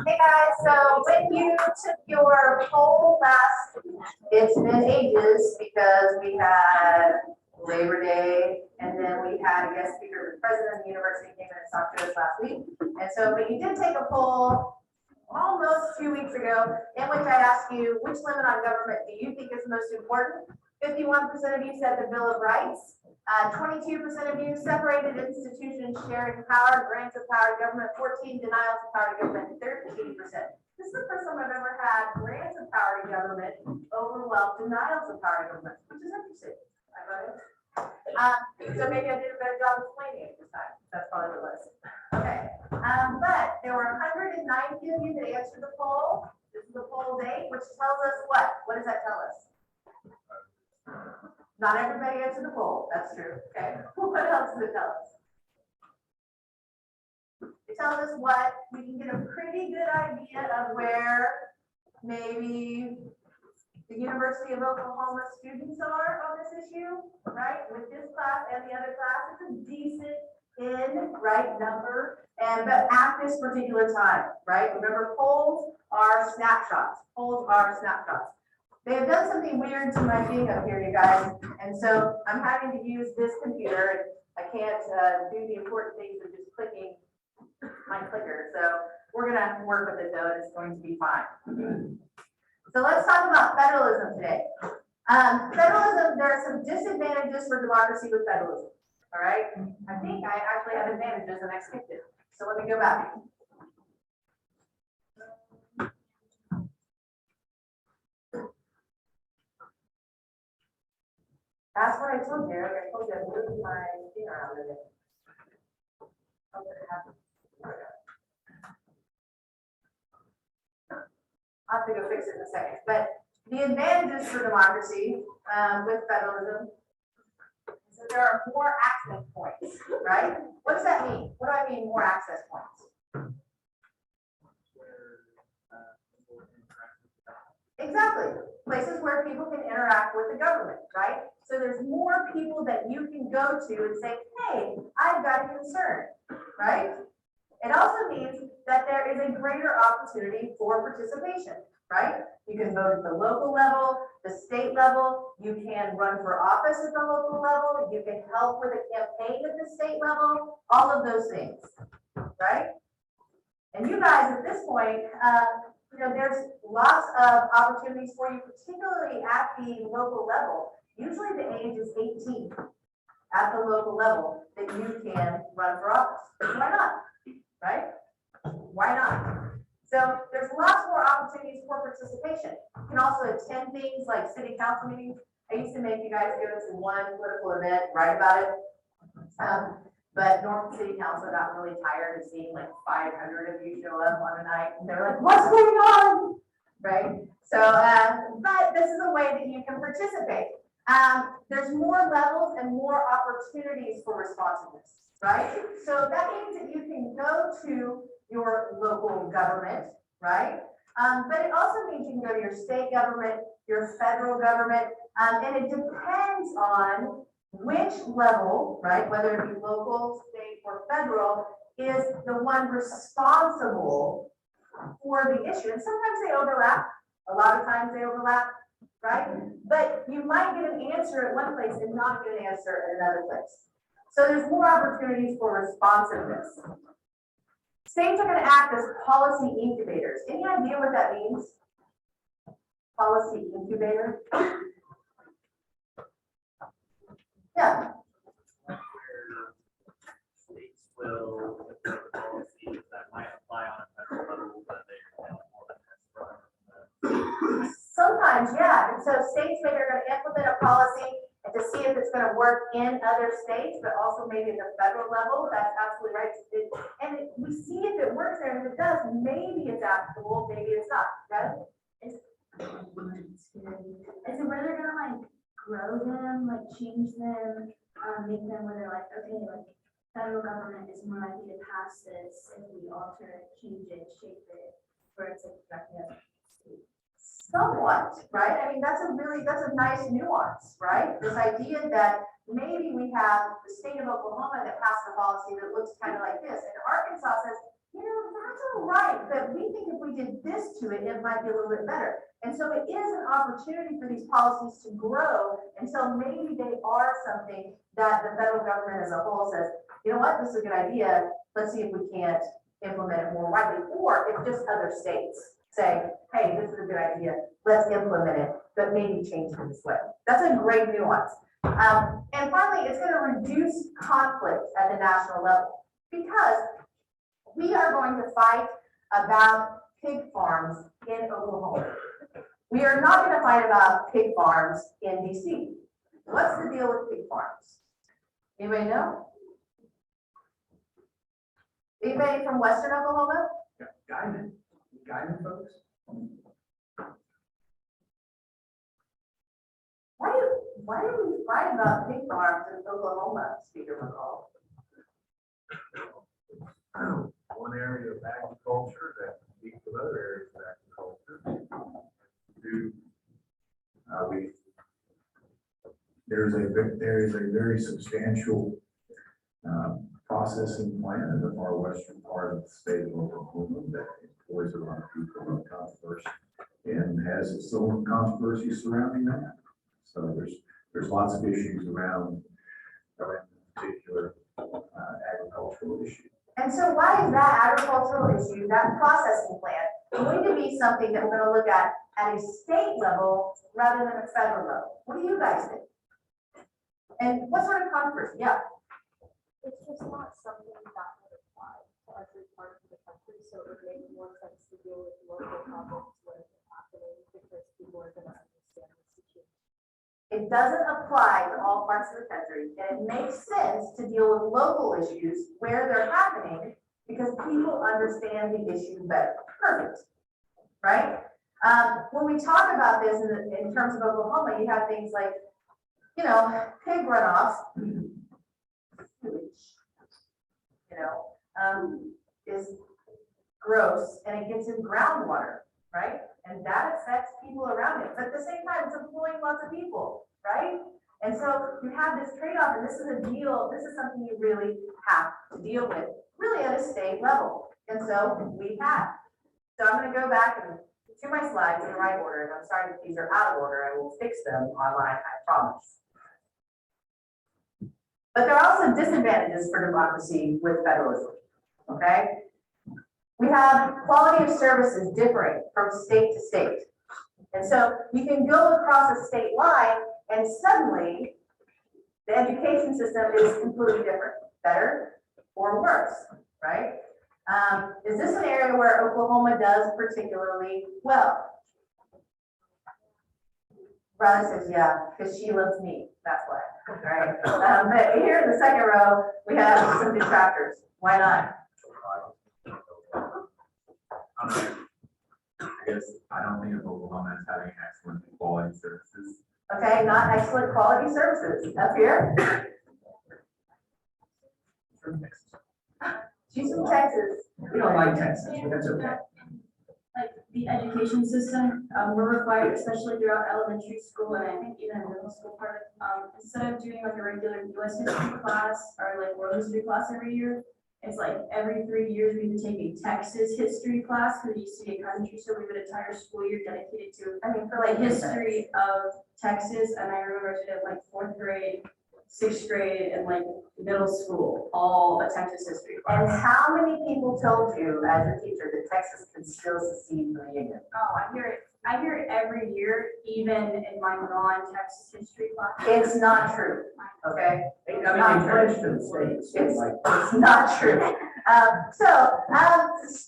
Hey guys, so when you took your poll last, it's been ages because we had Labor Day and then we had a guest speaker, the president of the university came in and talked to us last week. And so, but you did take a poll almost 2 weeks ago in which I asked you, which limit on government do you think is most important? 51% of you said the Bill of Rights. 22% of you separated institutions sharing power, grants of power to government, 14 denials of power to government, 13%. This is the first time I've ever had grants of power to government overwhelm denials of power to government, which is interesting. So maybe I did a better job explaining it this time. That's probably what it was. Okay. But there were 190 of you that answered the poll. This is the poll date, which tells us what? What does that tell us? Not everybody answered the poll. That's true. Okay. What else does it tell us? It tells us what we can get a pretty good idea of where maybe the University of Oklahoma students are on this issue, right? With this class and the other class, it's a decent right number. And but at this particular time, right? Remember, polls are snapshots. Polls are snapshots. They have done something weird to my thing up here, you guys, and so I'm having to use this computer. I can't do the important things of just clicking my clicker, so we're gonna work with it though, and it's going to be fine. So let's talk about federalism today. Federalism, there are some disadvantages for democracy with federalism, all right? I think I actually have advantages and I skipped it, so let me go back. That's what I told you. I told you I'm moving my thing around with it. I'll have to go fix it in a second. But the advantages for democracy with federalism is that there are more access points, right? What does that mean? What do I mean, more access points? Exactly. Places where people can interact with the government, right? So there's more people that you can go to and say, hey, I've got a concern, right? It also means that there is a greater opportunity for participation, right? You can vote at the local level, the state level, you can run for office at the local level, you can help with a campaign at the state level, all of those things, right? And you guys at this point, you know, there's lots of opportunities for you, particularly at the local level. Usually the age is 18 at the local level that you can run for office. Why not? Right? Why not? So there's lots more opportunities for participation. You can also attend things like city council meetings. I used to make you guys go to one political event, write about it. But Norfolk City Council got really tired of seeing like 500 of you show up on a night, and they're like, what's going on? Right? So, but this is a way that you can participate. There's more levels and more opportunities for responsiveness, right? So that means that you can go to your local government, right? But it also means you can go to your state government, your federal government, and it depends on which level, right, whether it be local, state, or federal, is the one responsible for the issue. And sometimes they overlap, a lot of times they overlap, right? But you might get an answer at one place and not get an answer at another place. So there's more opportunities for responsiveness. States are going to act as policy incubators. Any idea what that means? Policy incubator? Yeah. States will implement policies that might apply on a federal level, but they're more than Sometimes, yeah. And so states maybe are going to implement a policy and to see if it's going to work in other states, but also maybe at the federal level. That's absolutely right. And we see if it works there, and if it does, maybe it's applicable, maybe it's not, right? And so where they're gonna like grow them, like change them, make them where they're like, okay, like federal government is more likely to pass this if we alter it, change it, shape it, where it's like effective. Somewhat, right? I mean, that's a nice nuance, right? This idea that maybe we have the state of Oklahoma that passed a policy that looks kind of like this, and Arkansas says, you know, that's all right, but we think if we did this to it, it might be a little bit better. And so it is an opportunity for these policies to grow until maybe they are something that the federal government as a whole says, you know what, this is a good idea. Let's see if we can't implement it more widely, or if just other states say, hey, this is a good idea, let's implement it, but maybe change it this way. That's a great nuance. And finally, it's going to reduce conflict at the national level, because we are going to fight about pig farms in Oklahoma. We are not going to fight about pig farms in DC. What's the deal with pig farms? Anybody know? Anybody from Western Oklahoma? Guiding folks? Why do we fight about pig farms in Oklahoma, Speaker McCall? One area of agriculture that competes with other areas of agriculture. There is a very substantial processing plant in the far western part of the state of Oklahoma that employs a lot of people of controversy and has its own controversy surrounding that. So there's lots of issues around particular agricultural issues. And so why is that agricultural issue, that processing plant, going to be something that we're going to look at a state level rather than a federal level? What do you guys think? And what sort of controversy? Yeah. It's just not something that would apply to every part of the country, so it would make more sense to deal with local problems where it's happening, because people are gonna understand the situation. It doesn't apply to all parts of the country, and it makes sense to deal with local issues where they're happening because people understand the issue better. Perfect, right? When we talk about this in terms of Oklahoma, you have things like, you know, pig runoffs, is gross and it gets in groundwater, right? And that affects people around it. But at the same time, it's employing lots of people, right? And so you have this trade-off, and this is a deal, this is something you really have to deal with, really at a state level. And so we have. So I'm going to go back and to my slides in the right order, and I'm sorry if these are out of order. I will fix them online, I promise. But there are also disadvantages for democracy with federalism, okay? We have quality of services differing from state to state. And so you can go across a state line and suddenly the education system is completely different, better or worse, right? Is this an area where Oklahoma does particularly well? Rhonda says, yeah, because she loves me, that's why, right? But here in the second row, we have some detractors. Why not? I don't think of Oklahoma as having excellent quality services. Okay, not excellent quality services. Up here? She's from Texas. We don't like Texas, but that's okay. Like the education system, we're required, especially throughout elementary school and I think even middle school part, instead of doing like a regular US history class or like world history class every year, it's like every 3 years we would take a Texas history class because it used to be a country, so we would entire school year dedicated to, I mean, for like like history of Texas. And I remember I did it like 4th grade, sixth grade and like middle school, all a Texas history class. And how many people told you as a teacher that Texas could still secede from the Union? Oh, I hear it every year, even in my non-Texas history class. It's not true, okay? It's I not mean, they true. pledged to the states, It's, like, it's not true.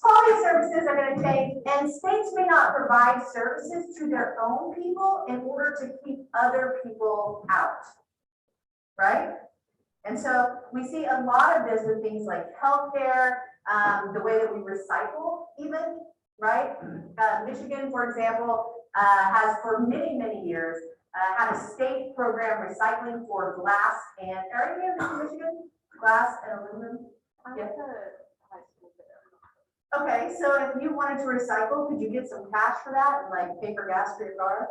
Quality services are gonna change, and states may not provide services to their own people in order to keep other people out, right? And so we see a lot of this with things like healthcare, the way that we recycle even, right? Michigan, for example, has for many, many years, had a state program recycling for glass and, are you in Michigan? Glass and aluminum? I Yeah. went to high school there. Okay, so if you wanted to recycle, could you get some cash for that and like pay for gas for your car?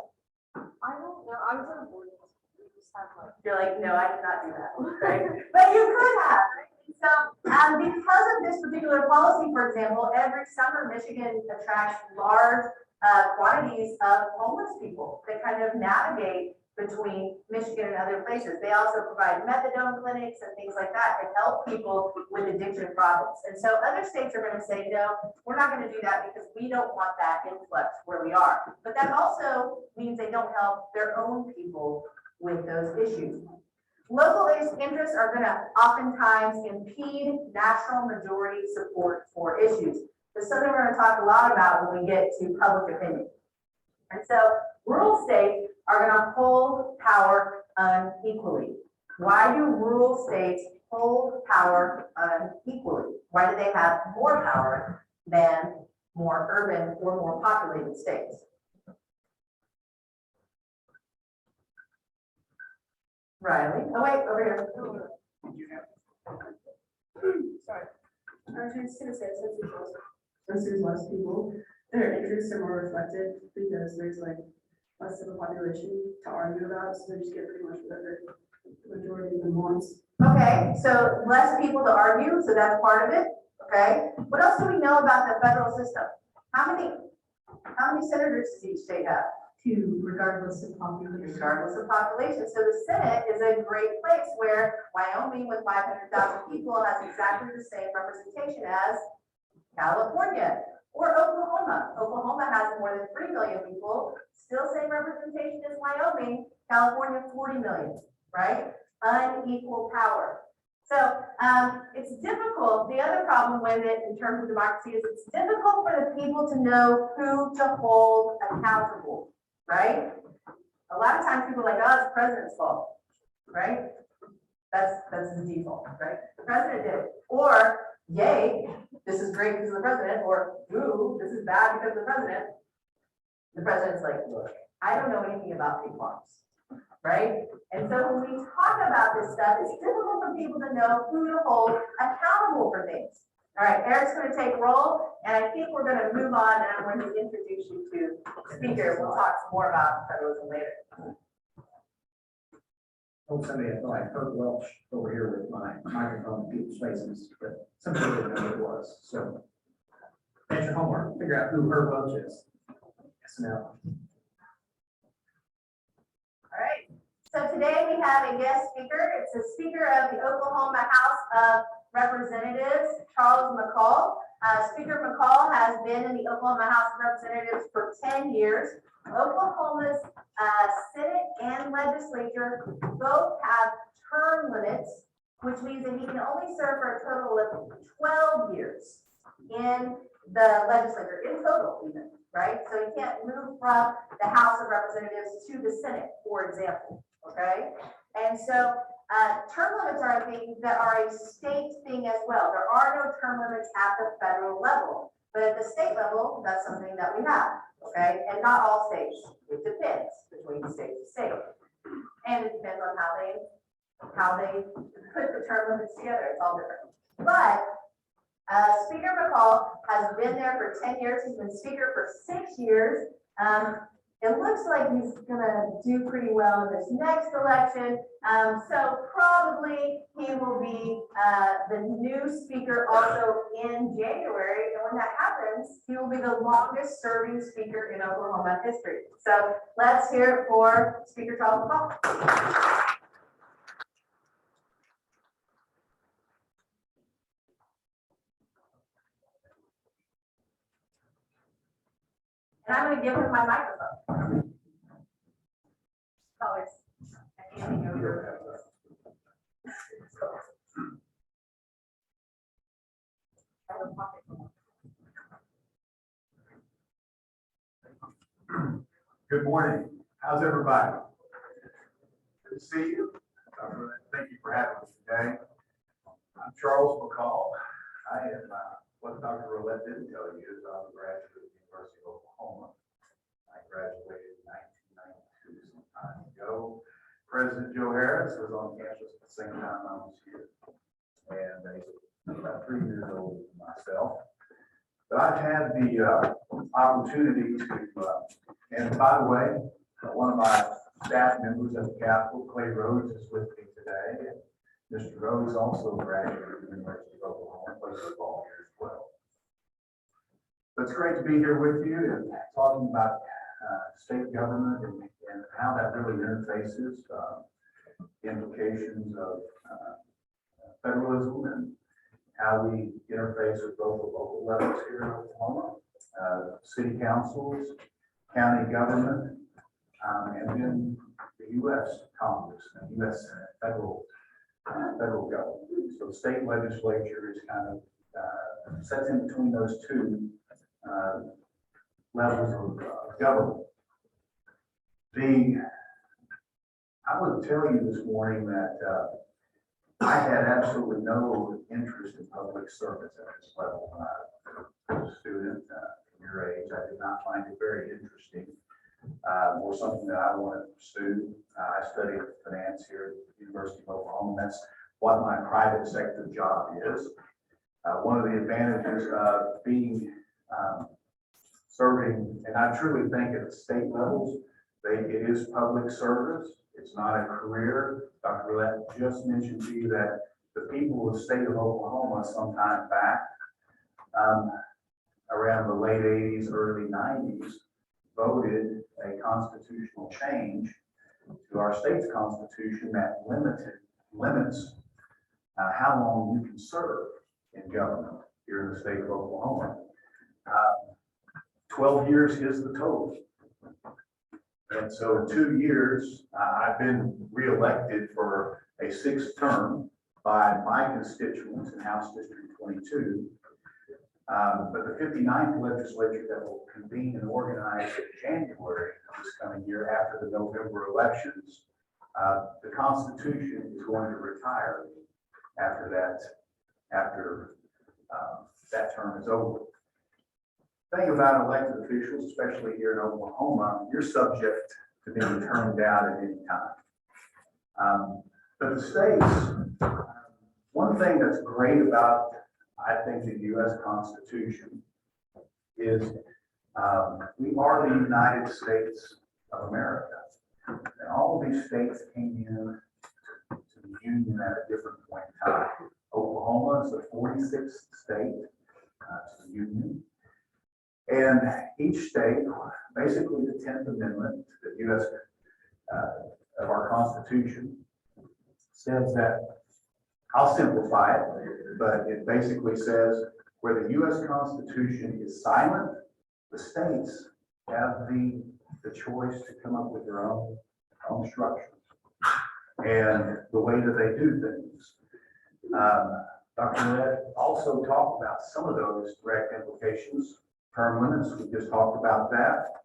I don't know, I was in a boarding school, we just had like. You're like, no, I did not do that, right? But you could have, right? So, because of this particular policy, for example, every summer Michigan attracts large quantities of homeless people that kind of navigate between Michigan and other places. They also provide methadone clinics and things like that to help people with addiction problems. And so other states are going to say, no, we're not going to do that because we don't want that influx where we are. But that also means they don't help their own people with those issues. Local interests are going to oftentimes impede national majority support for issues. This is something we're going to talk a lot about when we get to public opinion. And so rural states are going to hold power unequally. Why do rural states hold power unequally? Why do they have more power than more urban or more populated states? Riley, oh wait, over here. Sorry. I was just gonna say, since there's less people, their interests are more reflected because there's like less of a population to argue about, so they just get pretty much whatever the majority of them wants. Okay, so less people to argue, so that's part of it, okay? What else do we know about the federal system? How many senators does each state have? 2, regardless of population. Regardless of population. So the Senate is a great place where Wyoming with 500,000 people has exactly the same representation as California or Oklahoma. Oklahoma has more than 3 million people, still same representation as Wyoming, California 40 million, right? Unequal power. So it's difficult. The other problem with it in terms of democracy is it's difficult for the people to know who to hold accountable, right? A lot of times people are like, oh, it's the president's fault, right? That's the default, right? The president did it. Or, yay, this is great because of the president, or ooh, this is bad because of the president. The president's like, look, I don't know anything about pig farms, right? And so when we talk about this stuff, it's difficult for people to know who to hold accountable for things. All right, Eric's going to take roll, and I think we're going to move on, and I'm going to introduce you to speaker. We'll talk some more about federalism later. told somebody I thought I heard Welch over here with my microphone in people's faces, but some people didn't know who it was, so. That's your homework, figure out who Herb Welch is. Yes, no. All right, so today we have a guest speaker. It's the Speaker of the Oklahoma House of Representatives, Charles McCall. Speaker McCall has been in the Oklahoma House of Representatives for 10 years. Oklahoma's Senate and legislature both have term limits, which means that he can only serve for a total of 12 years in the legislature, in total even, right? So he can't move from the House of Representatives to the Senate, for example, okay? And so term limits are a thing that are a state thing as well. There are no term limits at the federal level, but at the state level, that's something that we have, okay? And not all states. It depends between state to state. And it depends on how they put the term limits together. It's all different. But Speaker McCall has been there for 10 years. He's been speaker for 6 years. It looks like he's gonna do pretty well in this next election. So probably he will be the new speaker also in January. And when that happens, he will be the longest serving speaker in Oklahoma history. So let's hear it for Speaker Charles McCall. And I'm gonna give him my microphone. Colors. I'm handing over. I have a pocket. Good morning. How's everybody? Good to see you. Thank you for having me today. I'm Charles McCall. I am, what Dr. Roulette didn't tell you is I'm a graduate of the University of Oklahoma. I graduated in 1992, some time ago. President Joe Harris was on campus at the same time I was here. And he's about 3 years older than myself. But I've had the opportunity to, and by the way, one of my staff members at the Capitol, Clay Rhodes, is with me today. And Mr. Rhodes also graduated from the University of Oklahoma, played football here as well. But it's great to be here with you and talking about state government and how that really interfaces implications of federalism and how we interface with both the local levels here in Oklahoma, city councils, county government, and then the U.S. Congress and U.S. federal government. So the state legislature is kind of sets in between those two levels of government. I would tell you this morning that I had absolutely no interest in public service at this level when I was a student from your age. I did not find it very interesting or something that I wanted to pursue. I studied finance here at the University of Oklahoma. That's what my private sector job is. One of the advantages of being serving, and I truly think at the state levels, it is public service. It's not a career. Dr. Roulette just mentioned to you that the people of the state of Oklahoma sometime back, around the late 80s, early 90s, voted a constitutional change to our state's constitution that limits how long you can serve in government here in the state of Oklahoma. 12 years is the total. And so in 2 years, I've been reelected for a 6th term by my constituents in House District 22. But the 59th legislature that will convene and organize in January of this coming year after the November elections, the Constitution is going to retire after that term is over. The thing about elected officials, especially here in Oklahoma, you're subject to being turned down at any time. But the states, one thing that's great about, I think, the U.S. Constitution is we are the United States of America. And all of these states came in to the Union at a different point in time. Oklahoma is the 46th state to the Union. And each state, basically the 10th Amendment to the U.S. Of our Constitution, says that, I'll simplify it, but it basically says where the U.S. Constitution is silent, the states have the choice to come up with their own structures and the way that they do things. Dr. Roulette also talked about some of those direct implications. Term limits, we just talked about that.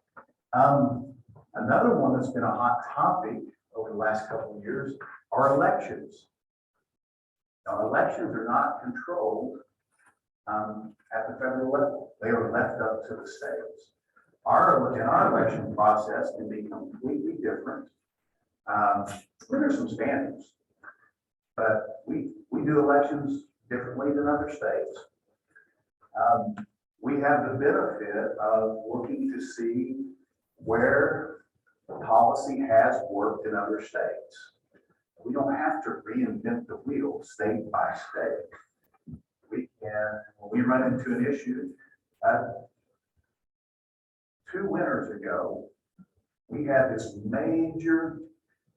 Another one that's been a hot topic over the last couple of years are elections. Now, elections are not controlled at the federal level. They are left up to the states. Our election process can be completely different. There's some standards, but we do elections differently than other states. We have the benefit of looking to see where policy has worked in other states. We don't have to reinvent the wheel state by state. We can, when we run into an issue, 2 winters ago, we had this major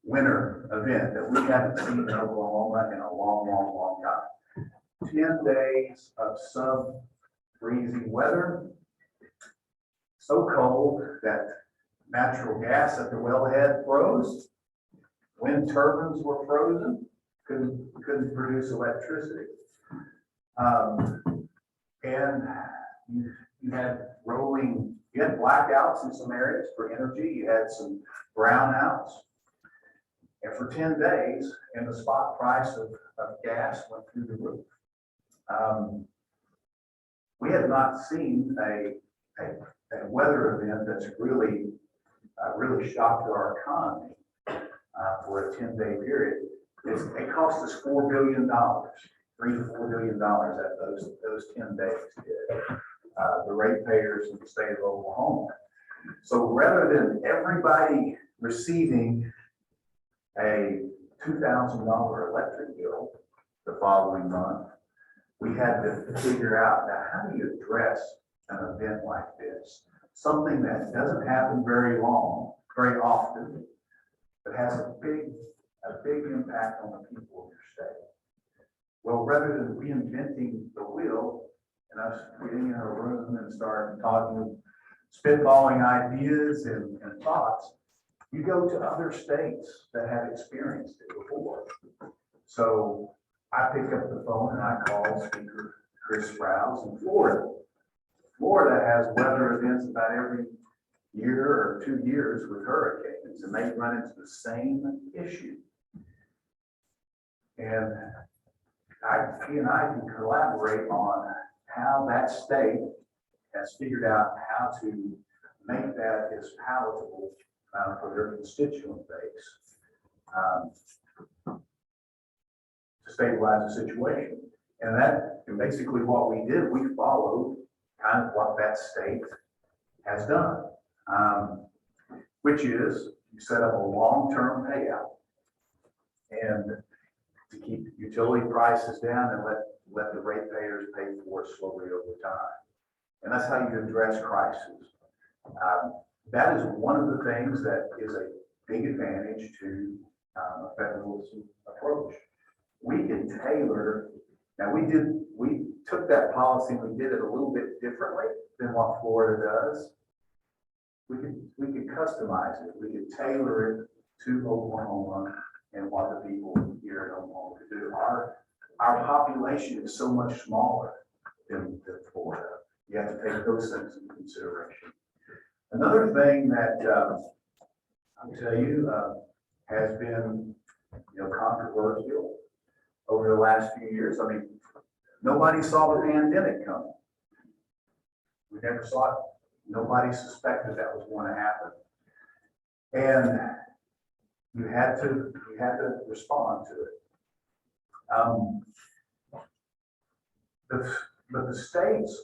winter event that we haven't seen in Oklahoma in a long time. 10 days of sub-freezing weather. so cold that natural gas at the wellhead froze. Wind turbines were frozen, couldn't produce electricity. And you had blackouts in some areas for energy, you had some brownouts. And for 10 days, and the spot price of gas went through the roof. We have not seen a weather event that's really shocked our economy for a 10-day period. It cost us $4 billion, $3 to $4 billion at those 10 days did. The ratepayers in the state of Oklahoma. So rather than everybody receiving a $2,000 electric bill the following month, we had to figure out, now, how do you address an event like this? Something that doesn't happen very often, but has a big impact on the people of your state. Well, rather than reinventing the wheel and us getting in a room and start talking, spitballing ideas and thoughts, you go to other states that have experienced it before. So I pick up the phone and I call Speaker Chris Rouse in Florida. Florida has weather events about every year or 2 years with hurricanes, and they run into the same issue. And he and I can collaborate on how that state has figured out how to make that as palatable for their constituent base to stabilize the situation. And basically what we did, we followed kind of what that state has done, which is you set up a long-term payout and to keep utility prices down and let the ratepayers pay for it slowly over time. And that's how you address crises. That is one of the things that is a big advantage to a federalism approach. We can tailor, now we took that policy and we did it a little bit differently than what Florida does. We could customize it. We could tailor it to Oklahoma and what the people here in Oklahoma could do. Our population is so much smaller than Florida. You have to take those things into consideration. Another thing that I'll tell you has been controversial over the last few years. I mean, nobody saw the pandemic coming. We never saw it. Nobody suspected that was going to happen. And you had to respond to it. But the states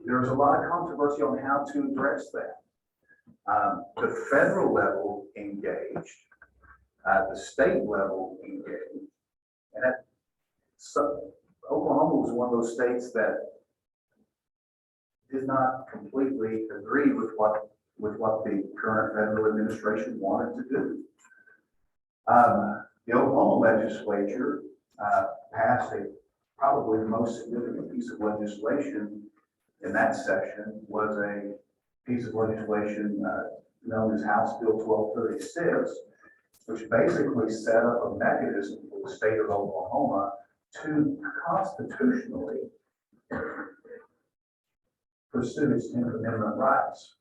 there's a lot of controversy on how to address that. The federal level engaged, the state level engaged, and Oklahoma was one of those states that did not completely agree with what the current federal administration wanted to do. The Oklahoma legislature passed probably the most significant piece of legislation in that session was a piece of legislation known as House Bill 1236, which basically set up a mechanism for the state of Oklahoma to constitutionally pursue its 10th Amendment rights.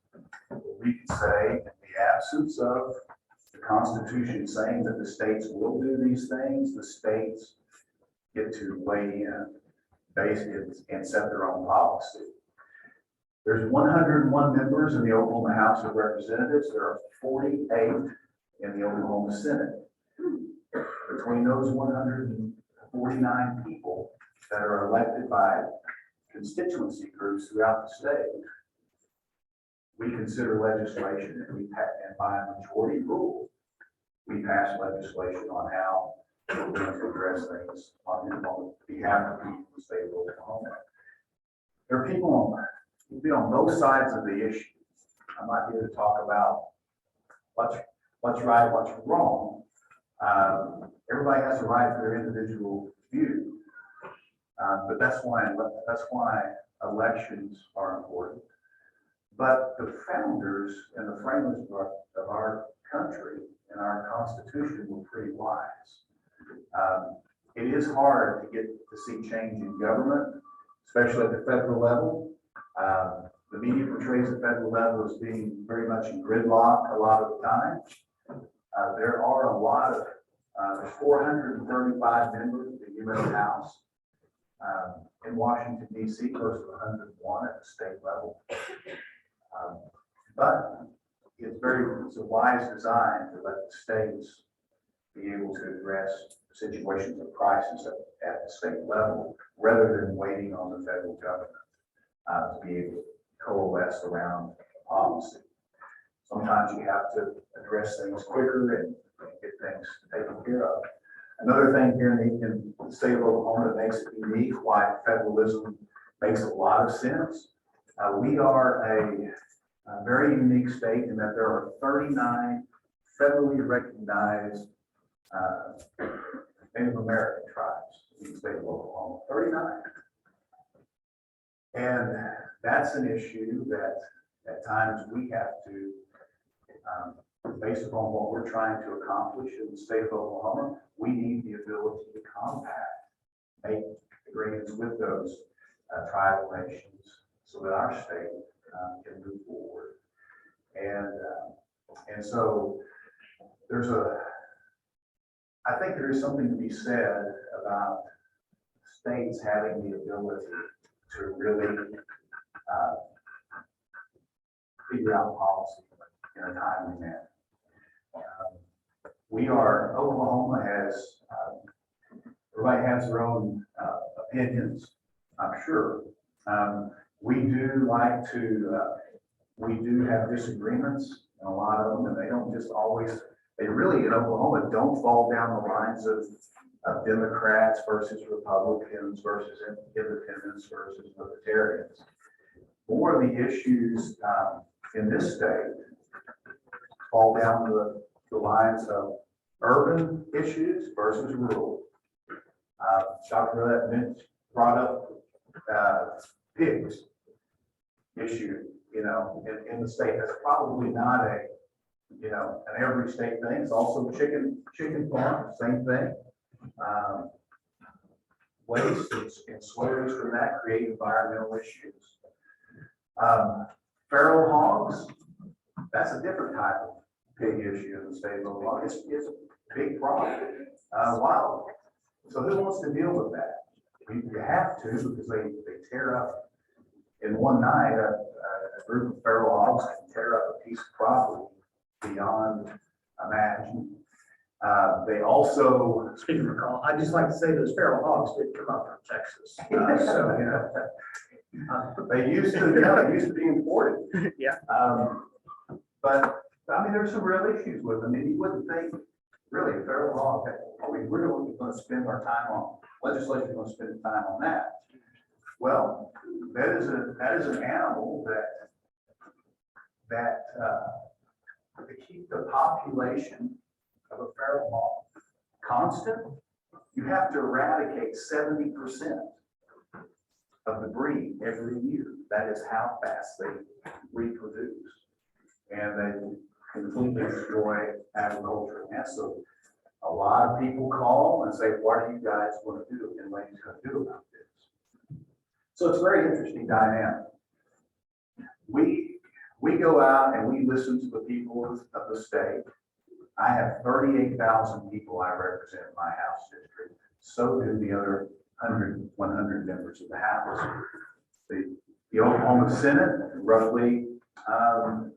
We could say, in the absence of the Constitution saying that the states will do these things, the states get to weigh in, and set their own policy. There's 101 members in the Oklahoma House of Representatives. There are 48 in the Oklahoma Senate. Between those 149 people that are elected by constituency groups throughout the state, we consider legislation, and by a majority rule, we pass legislation on how we're going to address things on behalf of the people of the state of Oklahoma. There are people on both sides of the issue. I'm not here to talk about what's right, what's wrong. Everybody has a right to their individual view, but that's why elections are important. But the founders and the framers of our country and our Constitution were pretty wise. It is hard to get to see change in government, especially at the federal level. The media portrays the federal level as being very much in gridlock a lot of the time. There are a lot of, there's 435 members of the U.S. House in Washington, D.C. versus 101 at the state level. But it's a wise design to let the states be able to address situations of crisis at the state level, rather than waiting on the federal government to be able to coalesce around policy. Sometimes you have to address things quicker and get things taken care of. Another thing here in the state of Oklahoma that makes it unique, why federalism makes a lot of sense. We are a very unique state in that there are 39 federally recognized Native American tribes in the state of Oklahoma, 39. And that's an issue that at times we have to, based upon what we're trying to accomplish in the state of Oklahoma, we need the ability to compact, make agreements with those tribal nations so that our state can move forward. And so I think there is something to be said about states having the ability to really figure out policy in a timely manner. Oklahoma has, everybody has their own opinions, I'm sure. We do have disagreements, and a lot of them, and they don't just always, they really in Oklahoma don't fall down the lines of Democrats versus Republicans versus independents versus libertarians. More of the issues in this state fall down the lines of urban issues versus rural. Dr. Minch brought up pigs issue, in the state. That's probably not an every state thing. It's also chicken farm, same thing. Waste and slurs from that create environmental issues. Feral hogs, that's a different type of pig issue in the state of Oklahoma. It's a big problem. Wild. So who wants to deal with that? You have to, because they tear up in one night. A group of feral hogs can tear up a piece of property beyond imagine. They also, Speaking of McCall, I'd just like to say those feral hogs did come up from Texas. they used to be imported. Yeah. But I mean, there's some real issues with them. I mean, you wouldn't think really a feral hog, are we really going to spend our time on legislation, going to spend time on that? Well, that is an animal that to keep the population of a feral hog constant, you have to eradicate 70% of the breed every year. That is how fast they reproduce. And they completely destroy agriculture. And so a lot of people call and say, what are you guys going to do and what are you going to do about this? So it's a very interesting dynamic. We go out and we listen to the people of the state. I have 38,000 people I represent in my House district. So do the other 100 members of the House. The Oklahoma Senate, roughly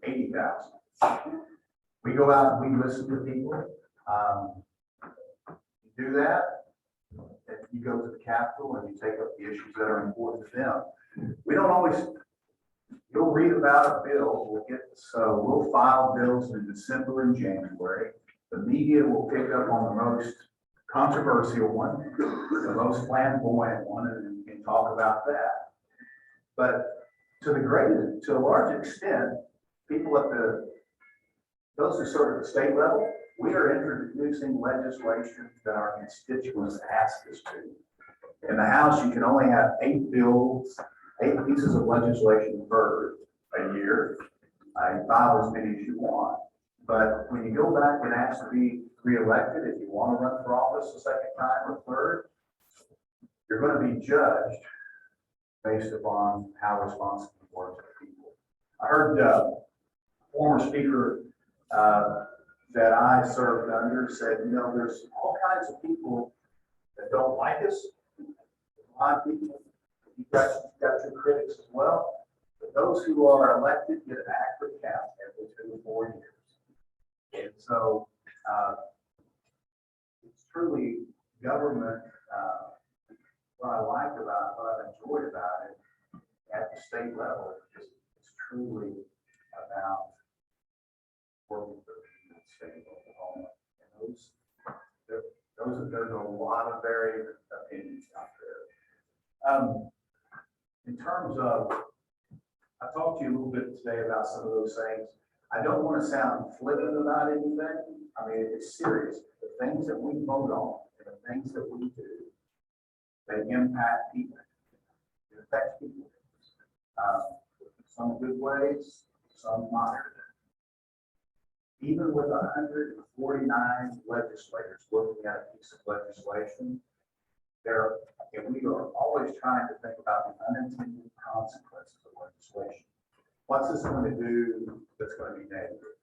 80,000. We go out and we listen to people. You do that, if you go to the Capitol and you take up the issues that are important to them. We don't always, you'll read about a bill, we'll file bills in December and January. The media will pick up on the most controversial one, the most flamboyant one, and talk about that. But to a large extent, people those who serve at the state level, we are introducing legislation that our constituents ask us to. In the House, you can only have 8 bills, 8 pieces of legislation heard a year, file as many as you want. But when you go back and ask to be reelected, if you want to run for office a second time or third, you're going to be judged based upon how responsible you were to the people. I heard former speaker that I served under said, you know, there's all kinds of people that don't like us. A lot of people, you've got your critics as well. But those who are elected get an accurate count every 2 to 4 years. And so it's truly government, what I like about, what I've enjoyed about it at the state level, it's truly about working for the state of Oklahoma. And there's a lot of varied opinions out there. In terms of, I talked to you a little bit today about some of those things. I don't want to sound flippant about anything. I mean, it's serious. The things that we vote on and the things that we do, they impact people. It affects people. Some good ways, some not. Even with 149 legislators looking at a piece of legislation, and we are always trying to think about the unintended consequences of legislation. What's this going to do that's going to be negative?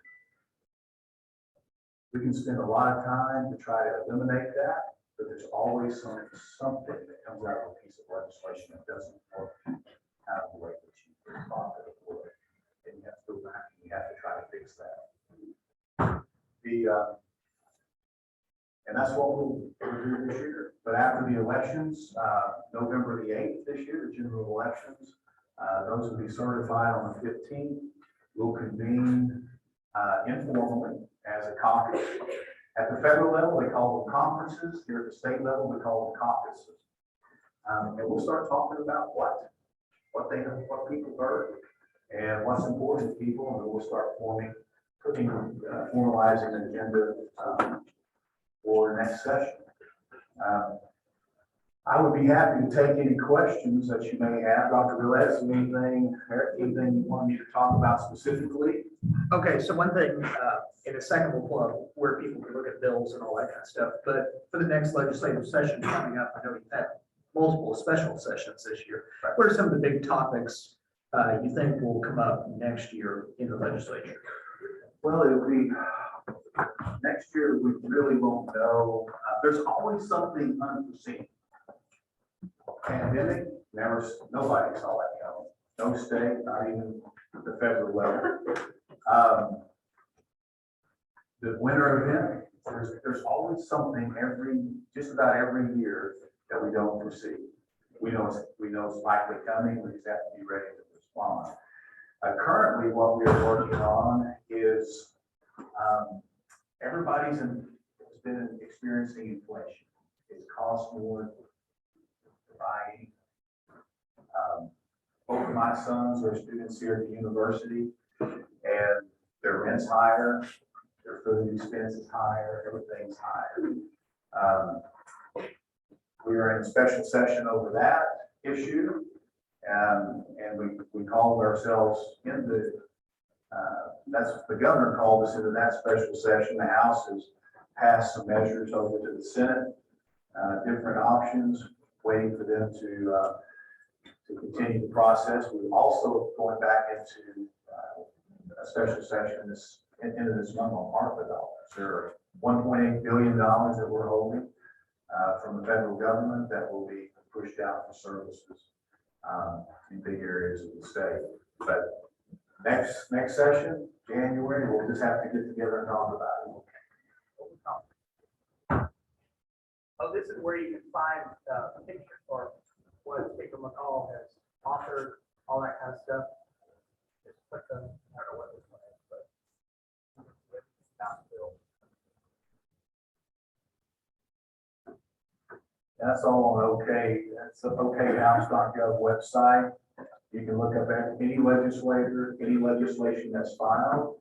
We can spend a lot of time to try to eliminate that, but there's always something that comes out of a piece of legislation that doesn't work out the way that you thought that it would. And you have to go back and you have to try to fix that. And that's what we'll do this year. But after the elections, November the 8th this year, the general elections, those will be certified on the 15th. We'll convene informally as a caucus. At the federal level, they call them conferences. Here at the state level, we call them caucuses. And we'll start talking about what people heard and what's important to people, and then we'll start formalizing an agenda for next session. I would be happy to take any questions that you may have. Dr. Velez, anything you want me to talk about specifically? Okay, so one thing, in a second we'll pull up where people can look at bills and all that kind of stuff, but for the next legislative session coming up, I know you've had multiple special sessions this year. What are some of the big topics you think will come up next year in the legislature? Well, it'll be, next year, we really won't know. There's always something unforeseen. Pandemic, nobody saw that coming. No state, not even the federal level. The winter event, there's always something just about every year that we don't foresee. We know it's likely coming, we just have to be ready to respond. Currently, what we are working on is everybody's been experiencing inflation. It's cost more to buy. Both of my sons are students here at the university, and their rent's higher, their food expense is higher, everything's higher. We are in a special session over that issue, and we called ourselves into, that's the governor called us into that special session. The House has passed some measures over to the Senate, different options, waiting for them to continue the process. We're also going back into a special session into this month on ARPA dollars. There are $1.8 billion that we're holding from the federal government that will be pushed out for services in big areas of the state. But next session, January, we'll just have to get together and talk about it. Oh, this is where you can find a picture or what Speaker McCall has authored, all that kind of stuff. Just put the, I don't know what this one is, but That's all on that's the okhouse.gov website. You can look up any legislator, any legislation that's filed.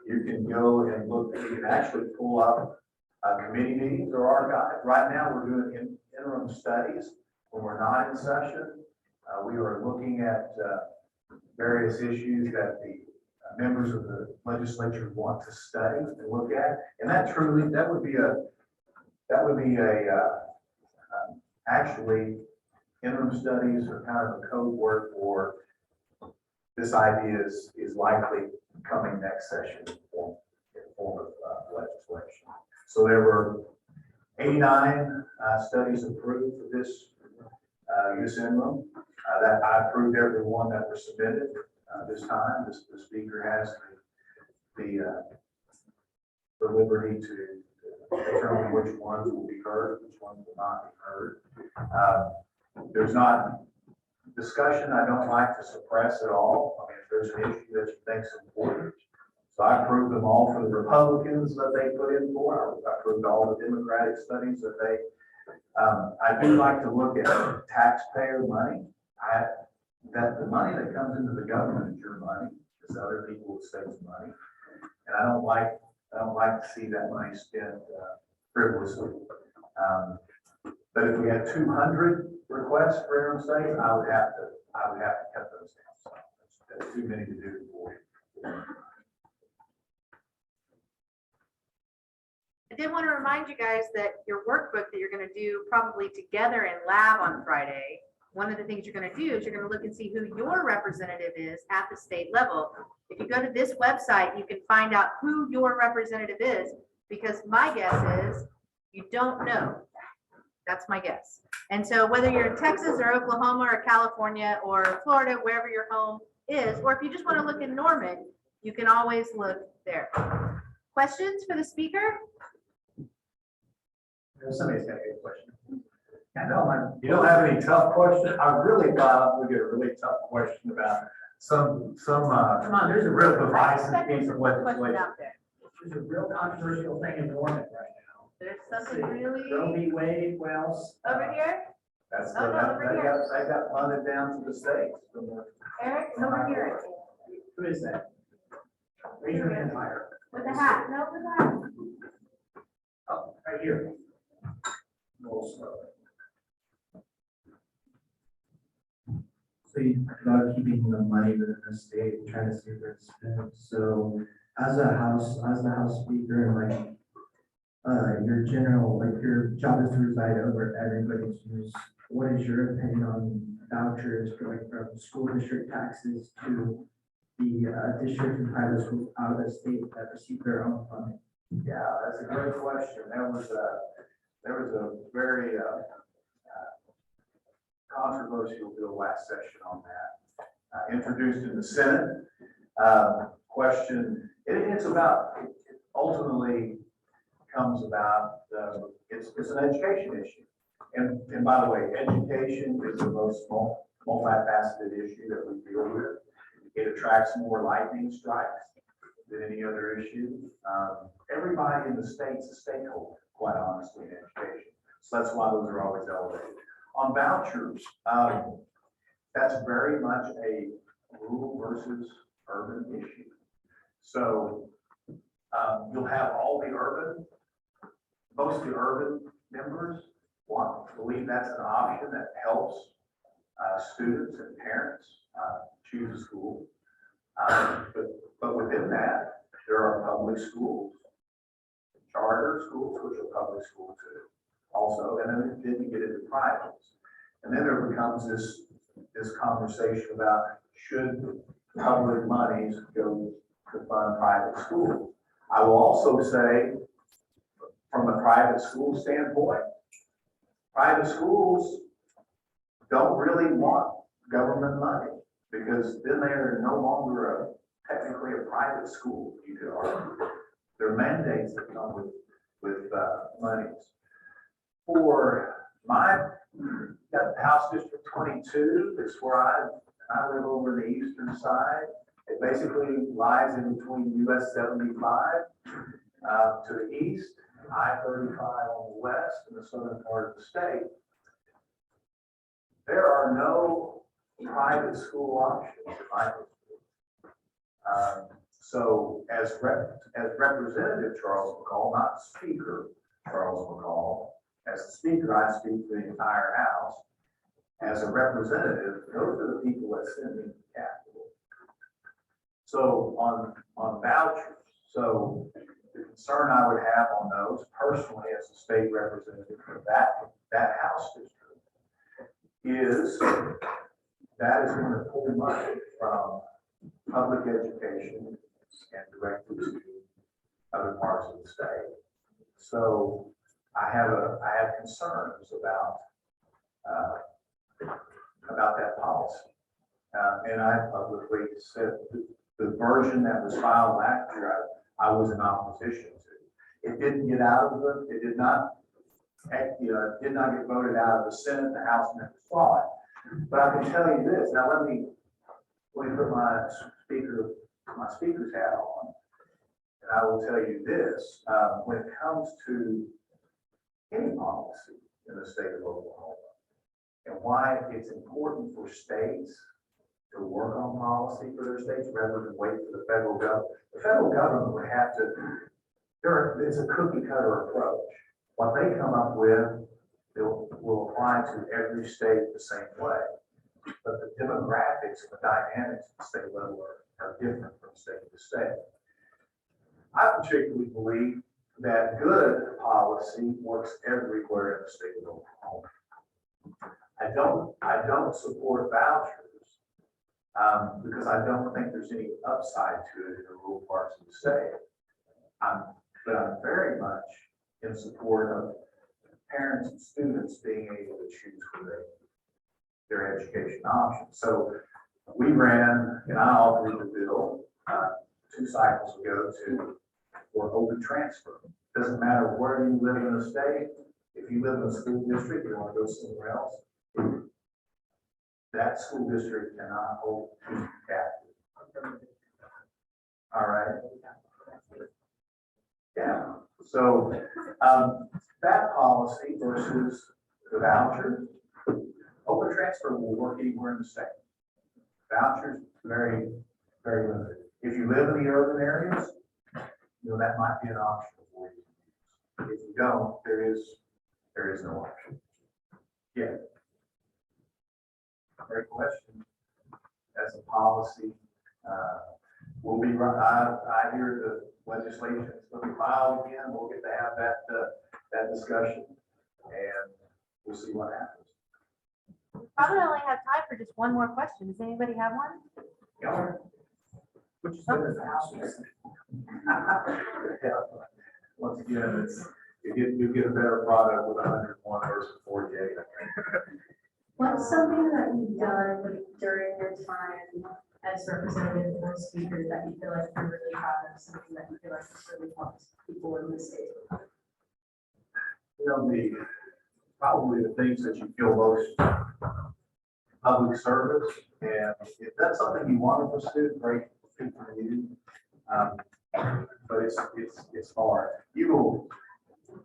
You can go and look, you can actually pull up committee meetings or archives. Right now, we're doing interim studies when we're not in session. We are looking at various issues that the members of the legislature want to study and look at. And that truly, that would be actually interim studies are kind of a code word for this idea is likely coming next session in form of legislation. So there were 89 studies approved for this interim. That I approved every one that were submitted this time. The speaker has the liberty to determine which ones will be heard, which ones will not be heard. There's not discussion I don't like to suppress at all. I mean, if there's an issue that you think is important. So I approved them all for the Republicans that they put in for. I approved all the Democratic studies that they, I do like to look at taxpayer money. That the money that comes into the government is your money. It's other people's states' money. And I don't like to see that money spent frivolously. But if we had 200 requests for interim studies, I would have to cut those down. So that's too many to do for you. I did want to remind you guys that your workbook that you're going to do probably together in lab on Friday, one of the things you're going to do is you're going to look and see who your representative is at the state level. If you go to this website, you can find out who your representative is, because my guess is you don't know. That's my guess. And so whether you're in Texas or Oklahoma or California or Florida, wherever your home is, or if you just want to look in Norman, you can always look there. Questions for the speaker? Somebody's got a good question. You don't have any tough questions? I really thought we'd get a really tough question about some Come on, there's a real real, divisive piece of Question legislation. out there. there's a real controversial thing in Norman right now. There's something really Roe v. Wade, Wells. over here. That's Oh, no, over here. they got funded down to the states. From Eric, over here. Who is that? Raise your hand higher. With the hat. No, with the hat. Oh, right here. So you talk about keeping the money within the state, trying to see where it's spent. So as the House Speaker, and your general, your job is to preside over everybody's use. What is your opinion on vouchers going from school district taxes to the district and private schools out of the state that receive their own funding? Yeah, that's a great question. There was a very controversial bill last session on that, introduced in the Senate. Question, it's about, it ultimately comes about, it's an education issue. And by the way, education is the most multifaceted issue that we deal with. It attracts more lightning strikes than any other issue. Everybody in the state's a stakeholder, quite honestly, in education. So that's why those are always elevated. On vouchers, that's very much a rural versus urban issue. So you'll have all the most of the urban members believe that's an option that helps students and parents choose a school. But within that, there are public schools, charter schools, which are public schools too, also, and then you get into privates. And then there becomes this conversation about should public monies go to fund private schools. I will also say, from a private school standpoint, private schools don't really want government money, because then they are no longer technically a private school, you could argue. There are mandates that come with monies. For House District 22 is where I live over the eastern side. It basically lies in between US 75 to the east, I-35 on the west, and the southern part of the state. There are no private school options in my district. So as Representative Charles McCall, not Speaker Charles McCall, as the Speaker, I speak for the entire House. As a representative, those are the people that send me to the Capitol. So on vouchers, so the concern I would have on those personally as a state representative for that House district is that is going to pull money from public education and direct it to other parts of the state. So I have concerns about that policy. And I publicly said the version that was filed last year, I was in opposition to. It didn't get out of it did not get voted out of the Senate, the House never saw it. But I can tell you this, now let me put my speaker's hat on. And I will tell you this, when it comes to any policy in the state of Oklahoma, and why it's important for states to work on policy for their states rather than wait for the federal government. The federal government would have to, it's a cookie cutter approach. What they come up with, will apply to every state the same way. But the demographics and the dynamics at the state level are different from state to state. I particularly believe that good policy works everywhere in the state of Oklahoma. I don't support vouchers because I don't think there's any upside to it in the rural parts of the state. But I'm very much in support of parents and students being able to choose for their education options. So we ran, and I authored the bill 2 cycles ago for open transfer. Doesn't matter where you live in the state. If you live in a school district, you want to go somewhere else, that school district cannot hold you captive. All right. Yeah. So that policy versus the voucher, open transfer will work anywhere in the state. Vouchers, very, very limited. If you live in the urban areas, that might be an option for you. If you don't, there is no option. Yeah. Great question. As a policy, we'll be right. I hear the legislation is going to be filed again. We'll get to have that discussion, and we'll see what happens. Probably only have time for just one more question. Does anybody have one? Yeah. Which is good. Yeah. Once again, you get a better product with 101 versus 48. What's something that you've done during your time as representative or speaker that you feel like you're really proud of, something that you feel like has really helped people in the state? Probably the things that you feel most public service, and if that's something you want to pursue, great for you. But it's hard. You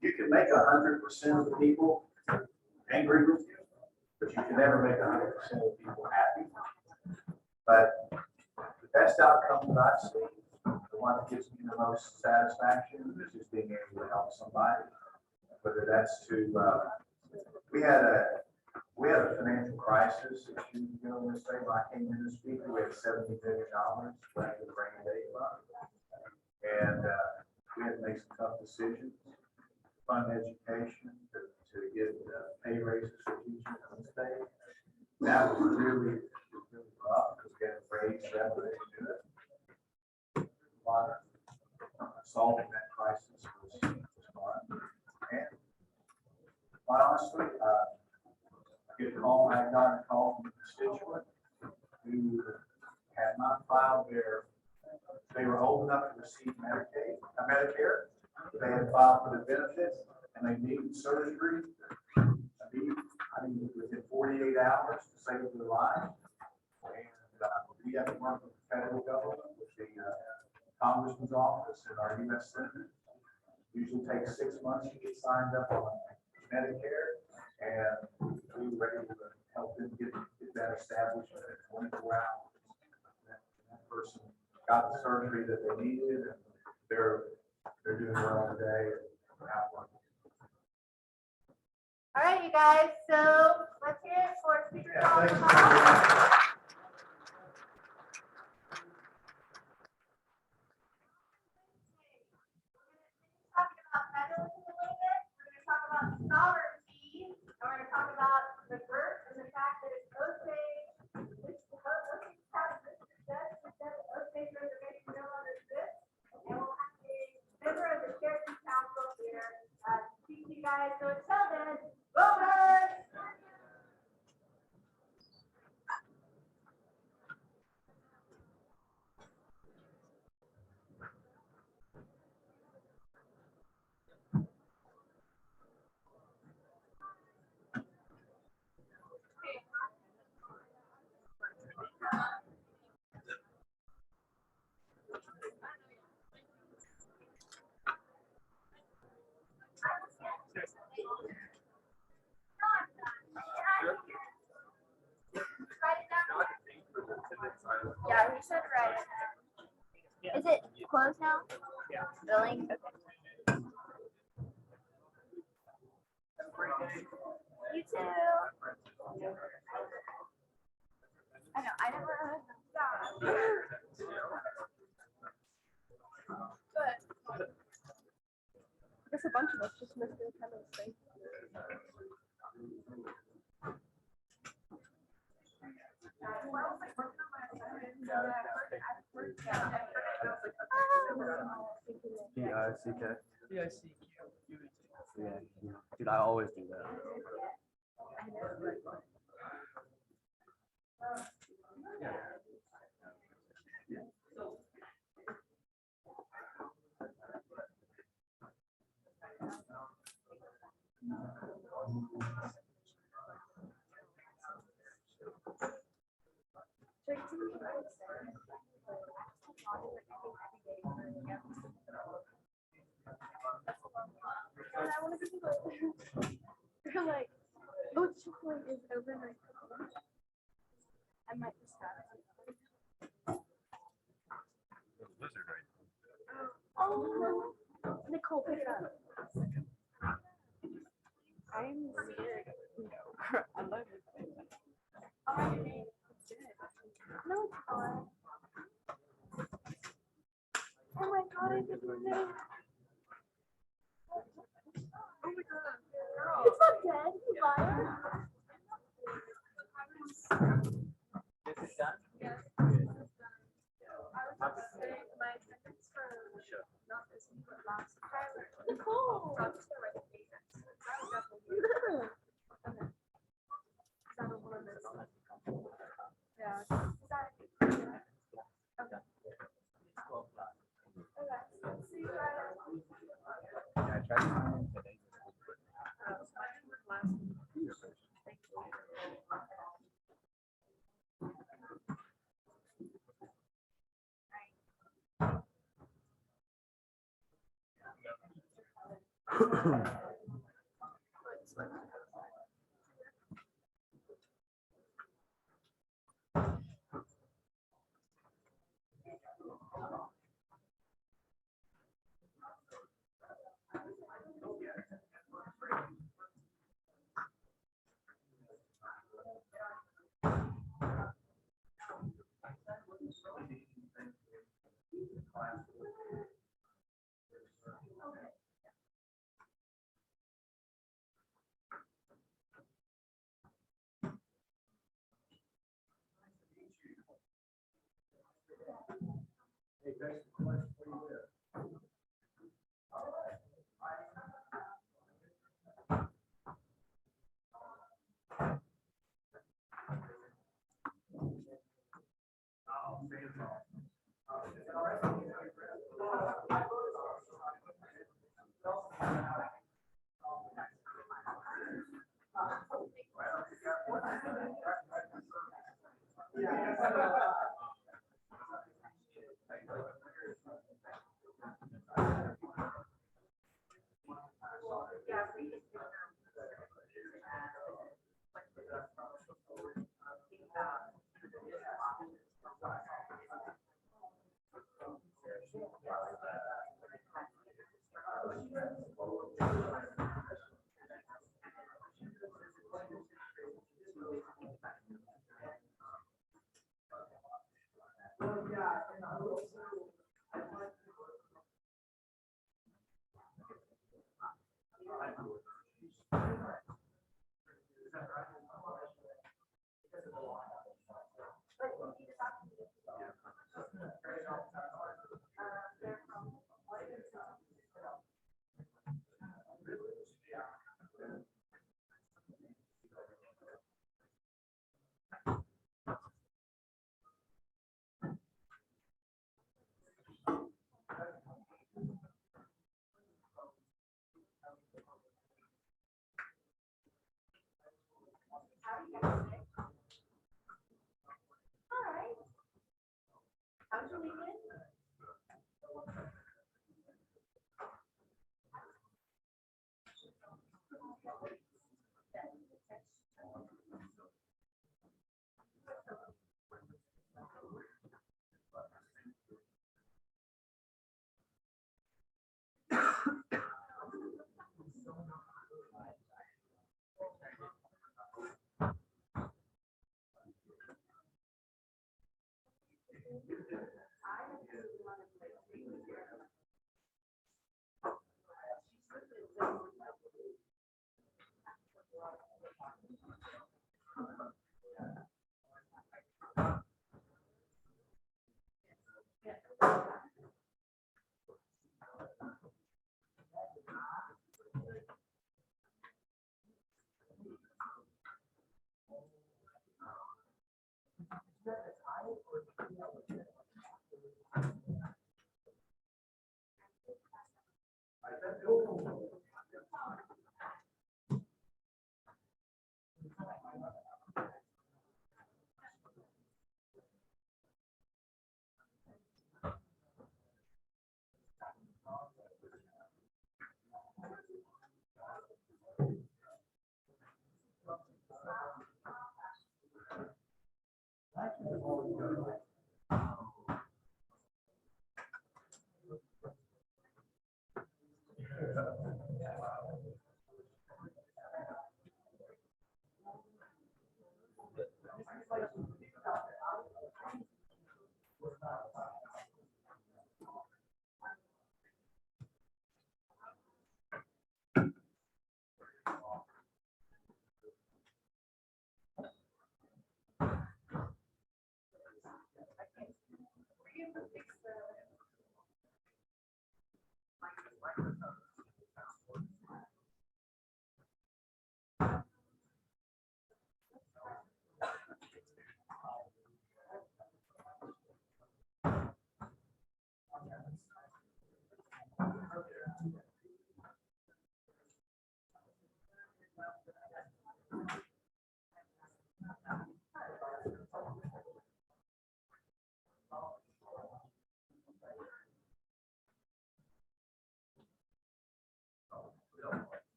can make 100% of the people angry with you, but you can never make 100% of people happy. But the best outcome that I've seen, the one that gives me the most satisfaction, is just being able to help somebody. Whether that's we had a financial crisis a few years ago in the state. When I came in as speaker, we had $70 billion left in the rainy day fund, and we had to make some tough decisions, fund education, to get pay raises for teachers in the state. That was really rough because we had to raise revenue to do it. A lot of solving that crisis was fun. And quite honestly, I got a call from a constituent who had not filed they were old enough to receive Medicare. They had filed for the benefits and they needed surgery. I mean, within 48 hours to save their life. And we have to work with the federal government, with the Congressman's office and our U.S. Senate. Usually takes 6 months to get signed up on Medicare, and we were able to help them get that established in 24 hours. That person got the surgery that they needed, and they're doing well today. All right, you guys. So let's hear it for Speaker Yeah, Collins. said right. Is it closed now? Yeah. Really? Okay. You too. I know, I never. But. I guess a bunch of us just missed the attendance thing. D-I-C-K. Yeah, dude, I always do that. And I want to be like, they're like, oh, Chick-fil-A is overnight. I might just have it. Oh, Nicole, pick it up. I'm scared. No, I love it. No, it's fine. Oh my god, I didn't know. Oh my god. It's not dead, you liar. This is done? Yes. I was just saying my attendance for not this week, but last Tyler. Nicole. So I'm just gonna write the date next. That was definitely. Okay. I don't want to miss. Yeah. Is that? Okay. Okay. See you guys. Yeah, I tried to find it today. How's your weekend?